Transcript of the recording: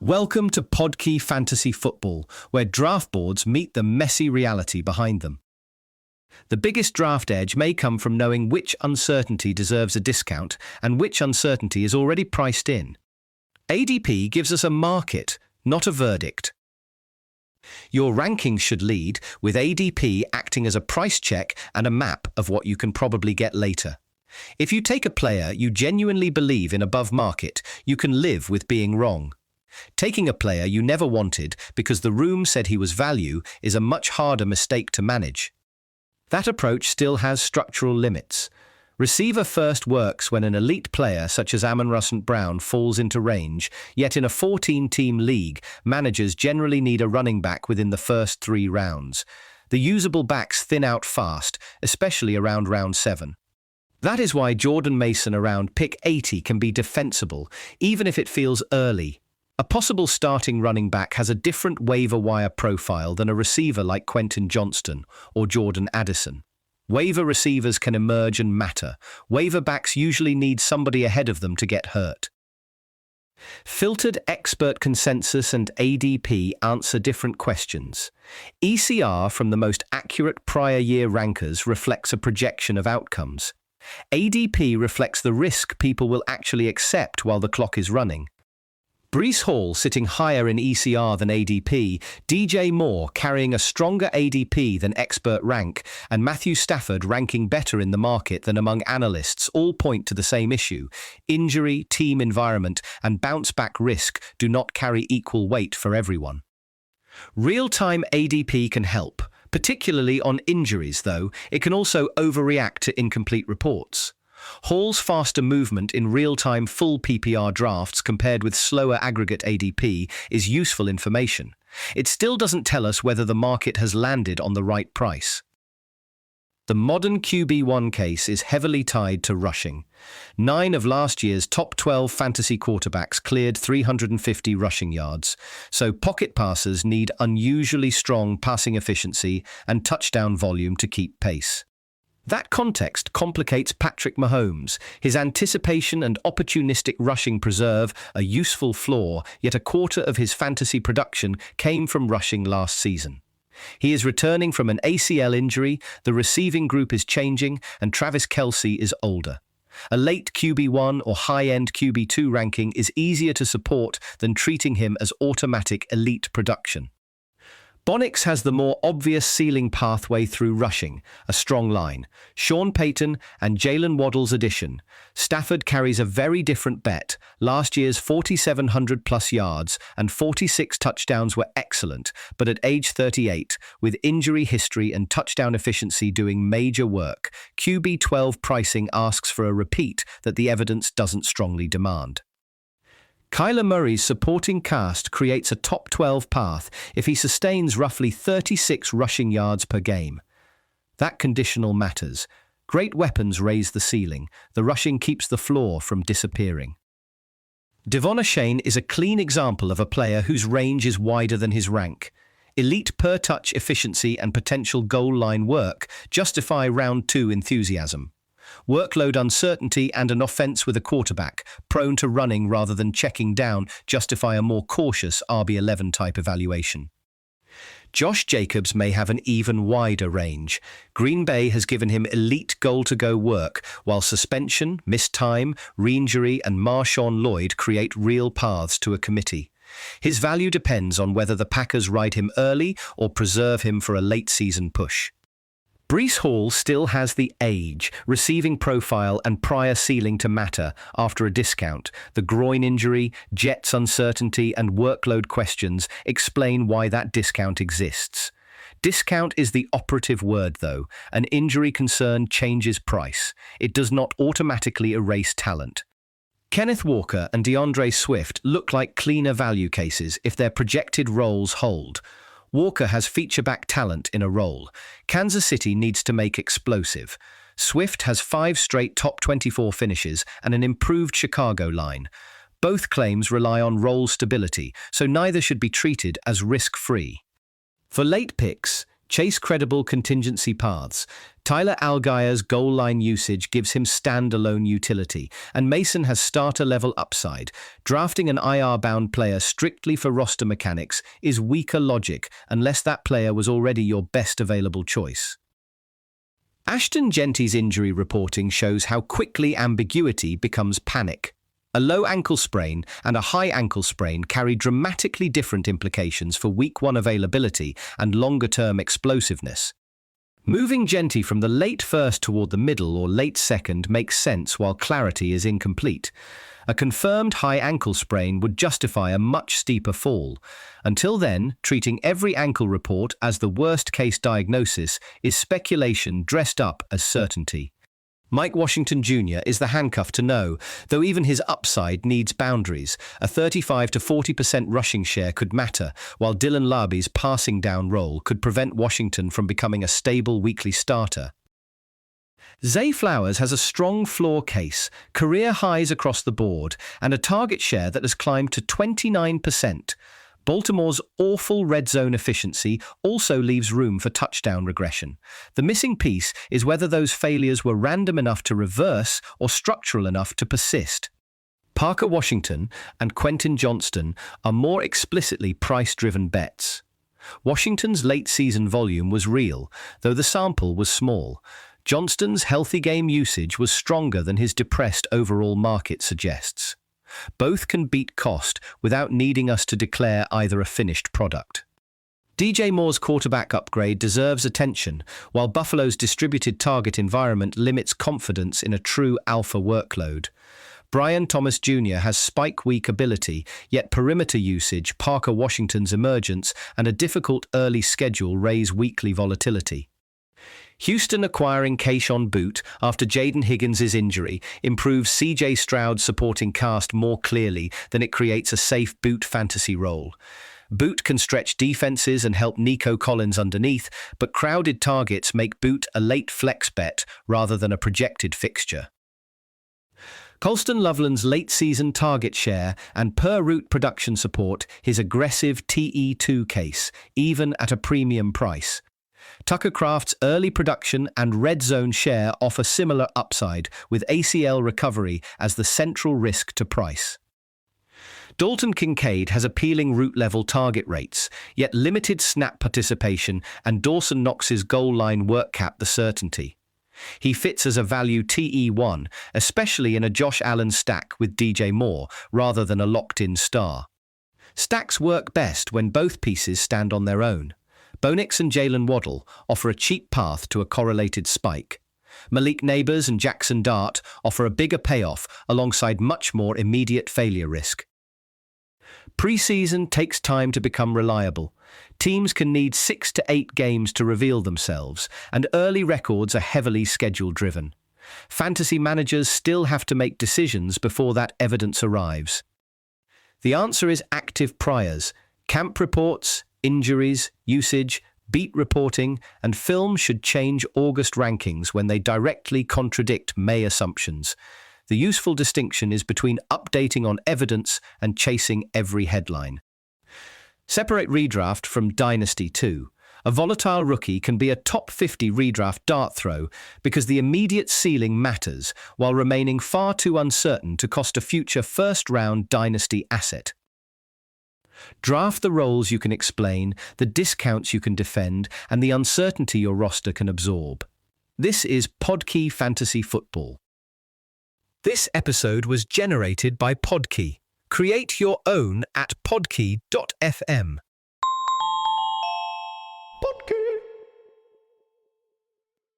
Welcome to Podkey Fantasy Football, where draft boards meet the messy reality behind them. The biggest draft edge may come from knowing which uncertainty deserves a discount and which uncertainty is already priced in. ADP gives us a market, not a verdict. Your rankings should lead, with ADP acting as a price check and a map of what you can probably get later. If you take a player you genuinely believe in above market, you can live with being wrong. Taking a player you never wanted because the room said he was value is a much harder mistake to manage. That approach still has structural limits. Receiver first works when an elite player such as Amon-Ra St. Brown falls into range, yet in a 14-team league, managers generally need a running back within the first 3 rounds. The usable backs thin out fast, especially around round 7. That is why Jordan Mason around pick 80 can be defensible, even if it feels early. A possible starting running back has a different waiver wire profile than a receiver like Quentin Johnston or Jordan Addison. Waiver receivers can emerge and matter. Waiver backs usually need somebody ahead of them to get hurt. Filtered expert consensus and ADP answer different questions. ECR from the most accurate prior year rankers reflects a projection of outcomes. ADP reflects the risk people will actually accept while the clock is running. Breece Hall sitting higher in ECR than ADP, DJ Moore carrying a stronger ADP than expert rank, and Matthew Stafford ranking better in the market than among analysts all point to the same issue. Injury, team environment, and bounce-back risk do not carry equal weight for everyone. Real-time ADP can help, particularly on injuries, though it can also overreact to incomplete reports. Hall's faster movement in real-time full PPR drafts compared with slower aggregate ADP is useful information. It still doesn't tell us whether the market has landed on the right price. The modern QB1 case is heavily tied to rushing. 9 of last year's top 12 fantasy quarterbacks cleared 350 rushing yards, so pocket passers need unusually strong passing efficiency and touchdown volume to keep pace. That context complicates Patrick Mahomes. His anticipation and opportunistic rushing preserve a useful floor, yet a quarter of his fantasy production came from rushing last season. He is returning from an ACL injury, the receiving group is changing, and Travis Kelce is older. A late QB1 or high-end QB2 ranking is easier to support than treating him as automatic elite production. Bonix has the more obvious ceiling pathway through rushing, a strong line. Sean Payton and Jalen Waddle's addition. Stafford carries a very different bet. Last year's 4,700-plus yards and 46 touchdowns were excellent, but at age 38, with injury history and touchdown efficiency doing major work, QB12 pricing asks for a repeat that the evidence doesn't strongly demand. Kyler Murray's supporting cast creates a top 12 path if he sustains roughly 36 rushing yards per game. That conditional matters. Great weapons raise the ceiling. The rushing keeps the floor from disappearing. Devon Achane is a clean example of a player whose range is wider than his rank. Elite per-touch efficiency and potential goal line work justify round 2 enthusiasm. Workload uncertainty and an offense with a quarterback, prone to running rather than checking down, justify a more cautious RB11 type evaluation. Josh Jacobs may have an even wider range. Green Bay has given him elite goal-to-go work, while suspension, missed time, re-injury, and Marshawn Lloyd create real paths to a committee. His value depends on whether the Packers ride him early or preserve him for a late-season push. Breece Hall still has the age, receiving profile and prior ceiling to matter after a discount. The groin injury, Jets uncertainty and workload questions explain why that discount exists. Discount is the operative word though. An injury concern changes price. It does not automatically erase talent. Kenneth Walker and DeAndre Swift look like cleaner value cases if their projected roles hold. Walker has feature-back talent in a role. Kansas City needs to make explosive. Swift has 5 straight top 24 finishes and an improved Chicago line. Both claims rely on role stability, so neither should be treated as risk-free. For late picks, Chase credible contingency paths. Tyler Algier's goal line usage gives him standalone utility, and Mason has starter-level upside. Drafting an IR-bound player strictly for roster mechanics is weaker logic unless that player was already your best available choice. Ashton Jeanty's injury reporting shows how quickly ambiguity becomes panic. A low ankle sprain and a high ankle sprain carry dramatically different implications for week 1 availability and longer-term explosiveness. Moving Jeanty from the late first toward the middle or late second makes sense while clarity is incomplete. A confirmed high ankle sprain would justify a much steeper fall. Until then, treating every ankle report as the worst-case diagnosis is speculation dressed up as certainty. Mike Washington Jr. is the handcuff to know, though even his upside needs boundaries. A 35 to 40% rushing share could matter, while Dylan Laby's passing down role could prevent Washington from becoming a stable weekly starter. Zay Flowers has a strong floor case, career highs across the board, and a target share that has climbed to 29%. Baltimore's awful red zone efficiency also leaves room for touchdown regression. The missing piece is whether those failures were random enough to reverse or structural enough to persist. Parker Washington and Quentin Johnston are more explicitly price-driven bets. Washington's late-season volume was real, though the sample was small. Johnston's healthy game usage was stronger than his depressed overall market suggests. Both can beat cost without needing us to declare either a finished product. DJ Moore's quarterback upgrade deserves attention, while Buffalo's distributed target environment limits confidence in a true alpha workload. Brian Thomas Jr. has spike-week ability, yet perimeter usage, Parker Washington's emergence, and a difficult early schedule raise weekly volatility. Houston acquiring Kayshon Boutte after Jaden Higgins' injury improves C.J. Stroud's supporting cast more clearly than it creates a safe Boutte fantasy role. Boutte can stretch defenses and help Nico Collins underneath, but crowded targets make Boutte a late flex bet rather than a projected fixture. Colston Loveland's late-season target share and per-route production support his aggressive TE2 case, even at a premium price. Tucker Kraft's early production and red zone share offer similar upside, with ACL recovery as the central risk to price. Dalton Kincaid has appealing route-level target rates, yet limited snap participation, and Dawson Knox's goal line work cap the certainty. He fits as a value TE1, especially in a Josh Allen stack with DJ Moore, rather than a locked-in star. Stacks work best when both pieces stand on their own. Bo Nix and Jalen Waddle offer a cheap path to a correlated spike. Malik Neighbors and Jackson Dart offer a bigger payoff alongside much more immediate failure risk. Preseason takes time to become reliable. Teams can need 6 to 8 games to reveal themselves, and early records are heavily schedule-driven. Fantasy managers still have to make decisions before that evidence arrives. The answer is active priors, camp reports, injuries, usage, beat reporting, and film should change August rankings when they directly contradict May assumptions. The useful distinction is between updating on evidence and chasing every headline. Separate redraft from Dynasty 2. A volatile rookie can be a top 50 redraft dart throw because the immediate ceiling matters while remaining far too uncertain to cost a future first-round Dynasty asset. Draft the roles you can explain, the discounts you can defend, and the uncertainty your roster can absorb. This is Podkey Fantasy Football. This episode was generated by Podkey. Create your own at podkey.fm.